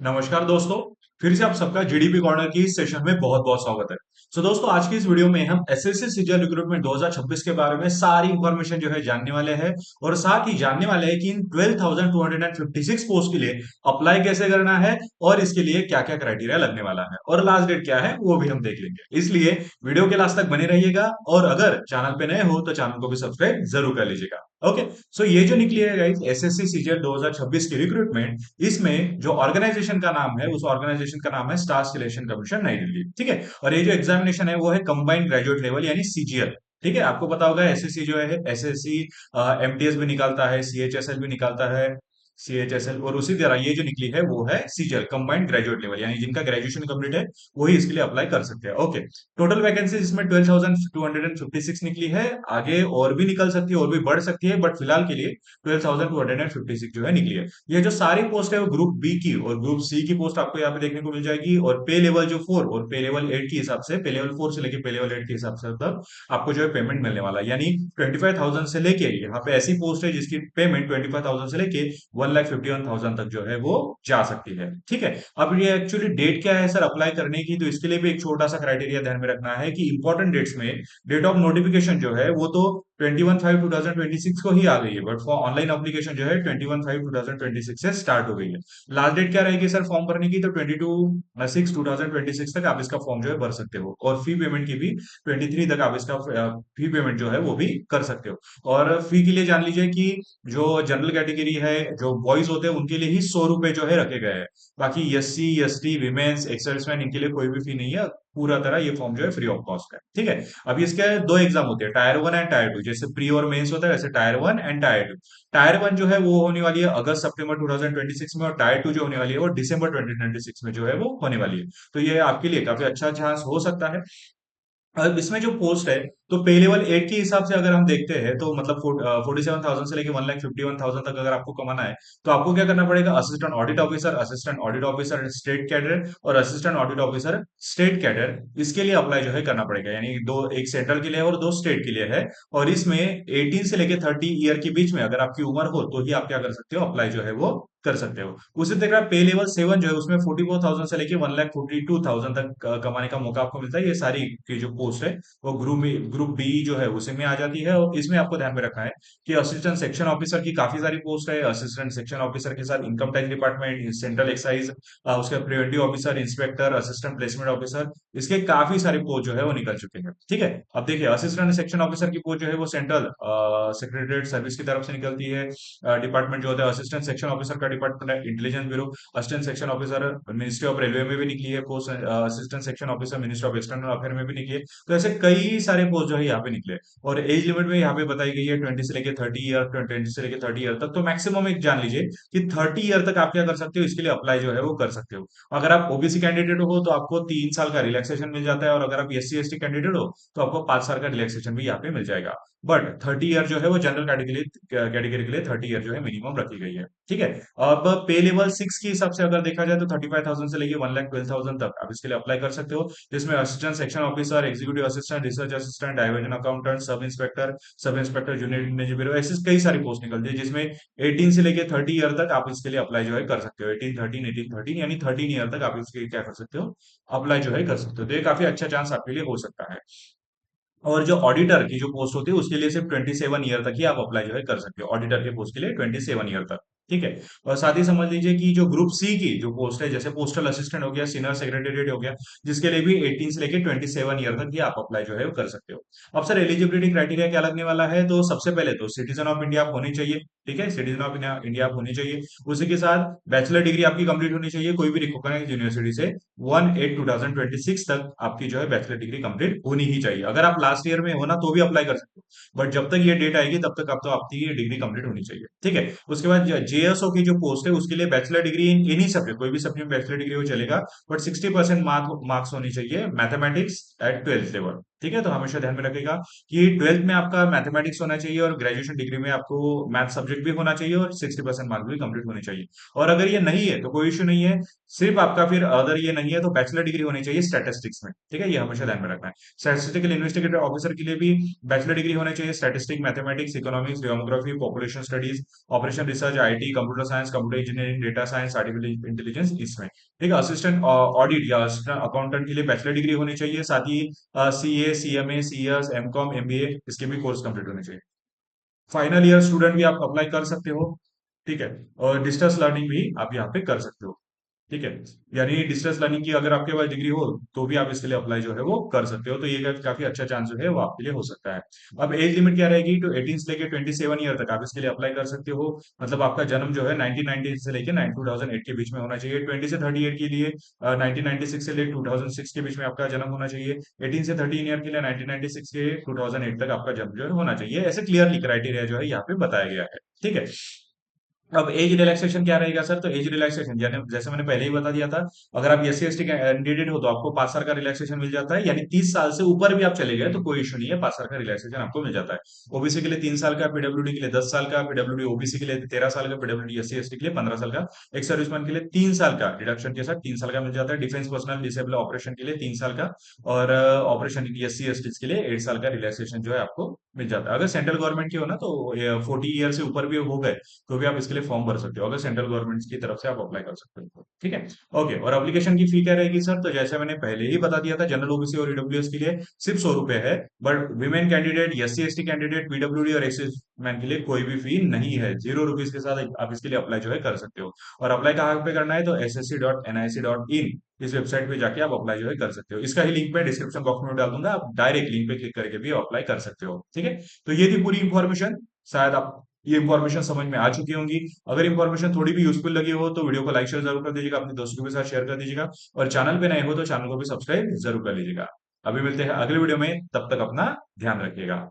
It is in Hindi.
नमस्कार दोस्तों। फिर से आप सबका जीडीपी कॉर्नर की इस सेशन में बहुत बहुत स्वागत है। दोस्तों, आज की इस वीडियो में हम एसएससी सीजीएल रिक्रूटमेंट 2026 के बारे में सारी इंफॉर्मेशन जो है जानने वाले हैं। और साथ ही जानने वाले हैं कि इन 12,256 पोस्ट के लिए अप्लाई कैसे करना है और इसके लिए क्या क्या क्राइटेरिया लगने वाला है और लास्ट डेट क्या है वो भी हम देख लेंगे। इसलिए वीडियो के लास्ट तक बने रहिएगा और अगर चैनल पे नए हो तो चैनल को भी सब्सक्राइब जरूर कर लीजिएगा। ओके। ये जो निकली है गाइस एसएससी सीजीएल 2026 की रिक्रूटमेंट, इसमें जो ऑर्गेनाइजेशन का नाम है उस ऑर्गेनाइजेशन का नाम है स्टाफ सिलेक्शन कमीशन नई दिल्ली। ठीक है। और ये जो एग्जामिनेशन है वो है कंबाइंड ग्रेजुएट लेवल यानी सीजीएल। ठीक है। आपको पता होगा एसएससी जो है एसएससी एमटीएस भी निकालता है, सीएचएसएल भी निकालता है, सीएचएसएल। और उसी तरह ये जो निकली है वो है सीजीएल कंबाइंड ग्रेजुएट लेवल, यानी जिनका ग्रेजुएशन कंप्लीट है वही इसके लिए अप्लाई कर सकते हैं। ओके। टोटल वैकेंसी इसमें 12,256 निकली है। आगे और भी निकल सकती है और भी बढ़ सकती है, बट फिलहाल के लिए 12,256 जो है निकली है। ये जो सारी पोस्ट है वो ग्रुप बी की और ग्रुप सी की पोस्ट आपको यहाँ पे देखने को मिल जाएगी। और पे लेवल जो 4 और पे लेवल 8 के हिसाब से, पे लेवल 4 से लेके पे लेवल 8 के हिसाब से तब आपको जो है पेमेंट मिलने वाला है। यानी 25,000 से लेके यहाँ पे ऐसी पोस्ट है जिसकी पेमेंट 25,000 से लेके 1,51,000 तक जो है वो जा सकती है। ठीक है। अब ये एक्चुअली डेट क्या है सर अप्लाई करने की, तो इसके लिए भी एक छोटा सा क्राइटेरिया ध्यान में रखना है कि इंपॉर्टेंट डेट्स में डेट ऑफ नोटिफिकेशन जो है वो तो 21/5/2026 को ही आ गई है, बट फॉर ऑनलाइन एप्लीकेशन जो है 21/5/2026 से स्टार्ट हो गई है। लास्ट डेट क्या रहेगी सर फॉर्म भरने की, तो 22/6/2026 तक आप इसका फॉर्म जो है भर सकते हो। और फी पेमेंट की भी 23 तक आप इसका फी पेमेंट जो है वो भी कर सकते हो। और फी के लिए जान लीजिए कि जो जनरल कैटेगरी है, जो बॉयज होते हैं उनके लिए ही 100 रुपए जो है रखे गए हैं। बाकी एससी एसटी विमेन्स एक्सर्विसमैन इनके लिए कोई भी फी नहीं है। पूरा तरह ये फॉर्म जो है फ्री ऑफ कॉस्ट है। ठीक है। अभी इसके दो एग्जाम होते हैं, टायर 1 एंड टायर 2। जैसे प्री और मेंस होता है वैसे टायर 1 एंड टायर 2। टायर 1 जो है वो होने वाली है अगस्त सितंबर 2026 में, और टायर 2 जो होने वाली है वो दिसंबर 2026 में जो है वो होने वाली है। तो ये आपके लिए काफी अच्छा चांस हो सकता है। अब इसमें जो पोस्ट है, तो पे लेवल 8 के हिसाब से अगर हम देखते हैं तो मतलब 47,000 से लेके 1,51,000 तक अगर आपको कमाना है तो आपको क्या करना पड़ेगा, assistant audit officer state cadre और assistant audit officer state cadre, इसके लिए अप्लाई जो है करना पड़ेगा। यानी दो, एक सेंट्रल के लिए है और दो स्टेट के लिए है। और इसमें 18 से लेके 30 ईयर के बीच में अगर आपकी उम्र हो तो ही आप क्या कर सकते हो, अप्लाई जो है वो कर सकते हो। उसी तरह पे लेवल 7 जो है उसमें 44,000 से लेके 1,42,000 तक कमाने का मौका आपको मिलता है। ये सारी की जो पोस्ट है वो ग्रुप बी जो है उसी में आ जाती है। और इसमें आपको ध्यान में रखना है कि असिस्टेंट सेक्शन ऑफिसर की काफी सारी पोस्ट है। असिस्टेंट सेक्शन ऑफिसर के साथ income tax department, central excise, उसका preventive officer, inspector, assistant placement officer, इसके काफी सारे पोस्ट जो है वो निकल चुके हैं। ठीक है। अब देखिए असिस्टेंट सेक्शन ऑफिसर की पोस्ट जो है वो सेंट्रल सेक्रेटरीट सर्विस की तरफ से निकलती है। डिपार्टमेंट जो होता है असिस्टेंट सेक्शन ऑफिसर का डिपार्टमेंट है intelligence bureau. Assistant section officer ministry of railway में भी निकली है post. Assistant section officer ministry of external affair में भी निकली है। तो ऐसे कई सारे पोस्ट जो है यहाँ पे निकले। और एज लिमिट में यहाँ पे बताई गई है 20 से लेके 30 ईयर, 20 से लेके 30 ईयर तक। तो मैक्सिमम एक जान लीजिए कि 30 ईयर तक आप क्या कर सकते हो, इसके लिए अप्लाई जो है वो कर सकते हो। अगर आप ओबीसी कैंडिडेट हो तो आपको 3 साल का रिलैक्सेशन मिल जाता है, और अगर आप एससी एसटी कैंडिडेट हो तो आपको 5 साल का रिलैक्सेशन भी यहाँ पे मिल जाएगा। बट 30 ईयर जो है वो जनरल कैटेगरी के लिए 30 ईयर जो है मिनिमम रखी गई है। ठीक है। अब पे लेवल 6 के हिसाब से अगर देखा जाए तो 35,000 से लेके 1,12,000 तक आप इसके लिए अप्लाई कर सकते हो। जिसमें assistant section officer, executive assistant, research assistant, diversion accountant, sub inspector junior engineer bureau, ऐसी कई सारी पोस्ट निकलती है। जिसमें 18 से लेके 30 ईयर तक आप इसके लिए अप्लाई जो है कर सकते हो। 18 13 यानी 13 ईयर तक आप इसके लिए क्या कर सकते हो, अप्लाई जो है कर सकते हो। तो ये काफी अच्छा चांस आपके लिए हो सकता है। और जो ऑडिटर की जो पोस्ट होती है उसके लिए सिर्फ 27 ईयर तक ही आप अप्लाई जो है कर सकते हो। ऑडिटर के पोस्ट के लिए 27 ईयर तक। ठीक है। और साथ ही समझ लीजिए कि जो ग्रुप सी की जो पोस्ट है, जैसे पोस्टल असिस्टेंट हो गया, सीनियर सेक्रेटरीट हो गया, जिसके लिए भी 18 से लेके 27 ईयर तक ही आप अप्लाई जो है वो कर सकते हो। अब सर एलिजिबिलिटी क्राइटेरिया क्या लगने वाला है, तो सबसे पहले तो सिटीजन ऑफ इंडिया आप होनी चाहिए। ठीक है, सिटीजन ऑफ इंडिया आप होनी चाहिए। उसी के साथ बैचलर डिग्री आपकी कंप्लीट होनी चाहिए कोई भी रिकॉग्नाइज्ड यूनिवर्सिटी से। 1/8/2026 तक आपकी जो है बैचलर डिग्री कंप्लीट होनी ही चाहिए। अगर आप लास्ट ईयर में हो ना तो भी अप्लाई कर सकते हो, बट जब तक ये डेट आएगी तब तक आप तो आपकी ये डिग्री कंप्लीट होनी चाहिए। ठीक है। उसके बाद जेएसओ की जो पोस्ट है उसके लिए bachelor degree in any subject, कोई भी सब्जेक्ट में बैचलर डिग्री हो चलेगा, बट 60% मार्क्स होनी चाहिए मैथमेटिक्स एट 12th लेवल। ठीक है, तो हमेशा ध्यान में रखिएगा कि 12th में आपका मैथमेटिक्स होना चाहिए और ग्रेजुएशन डिग्री में आपको मैथ सब्जेक्ट भी होना चाहिए और 60% मार्क भी कंप्लीट होने चाहिए। और अगर ये नहीं है तो कोई इश्यू नहीं है, सिर्फ आपका फिर अगर ये नहीं है तो बैचलर डिग्री होनी चाहिए स्टैटिस्टिक्स में। ठीक है, ये हमेशा ध्यान में रखना है। स्टैटिस्टिकल इन्वेस्टिगेटर ऑफिसर के लिए भी बैचलर डिग्री होनी चाहिए, statistics, mathematics, economics, demography, population studies, operation research, IT, computer science, computer engineering, data science, artificial intelligence, इसमें। ठीक है, असिस्टेंट ऑडिट या असिस्टेंट अकाउंटेंट के लिए बैचलर डिग्री होनी चाहिए, साथ ही CA, CMA, CS, MCom, MBA, इसके भी कोर्स कंप्लीट होने चाहिए। फाइनल ईयर स्टूडेंट भी आप अप्लाई कर सकते हो। ठीक है, और डिस्टेंस लर्निंग भी आप यहाँ पे कर सकते हो। ठीक है, यानी डिस्टेंस लर्निंग की अगर आपके पास डिग्री हो तो भी आप इसके लिए अप्लाई जो है वो कर सकते हो, तो ये काफी अच्छा चांस जो है वो आपके लिए हो सकता है। अब एज लिमिट क्या रहेगी, तो 18 से लेके 27 ईयर तक आप इसके लिए अप्लाई कर सकते हो। मतलब आपका जन्म जो है 1990 से लेके 2008 के बीच में होना चाहिए। 20 से 38 के लिए 1996 से लेकर 2006 के बीच में आपका जन्म होना चाहिए। 18 से 13 ईयर के लिए 1996 से 2008 तक आपका जन्म जो है होना चाहिए। ऐसे क्लियरली क्राइटेरिया जो है यहाँ पे बताया गया है। ठीक है, अब एज रिलैक्सेशन क्या रहेगा सर, तो एज रिलैक्सेशन जैसे मैंने पहले ही बता दिया था, अगर आप S C S T candidate हो तो आपको 5 साल का रिलैक्सेशन मिल जाता है, यानी 30 साल से ऊपर भी आप चले गए तो कोई इशू नहीं है, 5 साल का रिलैक्सेशन आपको मिल जाता है। ओबीसी के लिए 3 साल का, पीडब्ल्यूडी के लिए 10 साल का, पीडब्ल्यूडी ओबीसी के लिए 13 साल का, PWD S C S T के लिए 15 साल का, एक सर्विसमैन के लिए 3 साल का डिडक्शन के साथ 3 साल का मिल जाता है, डिफेंस पर्सनल डिसेबल ऑपरेशन के लिए 3 साल का, और operation S C S T के लिए 8 साल का रिलैक्सेशन जो है आपको मिल जाता है। अगर सेंट्रल गवर्नमेंट के हो ना तो 40 ईयर से ऊपर भी हो गए तो भी आप इसके लिए फॉर्म भर सकते हो, अगर सेंट्रल गवर्नमेंट की तरफ से आप अप्लाई कर सकते हो। ठीक है, ओके, और एप्लीकेशन की फी क्या रहेगी सर, तो जैसे मैंने पहले ही बता दिया था, जनरल ओबीसी और ईडब्ल्यूएस के लिए सिर्फ 100 रुपए है, but women candidate, S C S T candidate, PWD और एक्सिस मैन के लिए कोई भी फी नहीं है, 0 रुपीज के साथ आप इसके लिए अप्लाई जो है कर सकते हो। और अप्लाई कहाँ पे करना है, तो ssc.nic.in इस वेबसाइट पे जाके आप अप्लाई जो है कर सकते हो। इसका ही लिंक मैं डिस्क्रिप्शन बॉक्स में डाल दूंगा, आप डायरेक्ट लिंक पे क्लिक करके भी अप्लाई कर सकते हो। ठीक है, तो ये थी पूरी इंफॉर्मेशन। शायद आप ये इंफॉर्मेशन समझ में आ चुकी होंगी। अगर इंफॉर्मेशन थोड़ी भी यूजफुल लगी हो तो वीडियो को लाइक शेयर जरूर कर दीजिएगा, अपने दोस्तों के साथ शेयर कर दीजिएगा, और चैनल पे नए हो तो चैनल को भी सब्सक्राइब जरूर कर लीजिएगा। अभी मिलते हैं अगले वीडियो में, तब तक अपना ध्यान रखिएगा।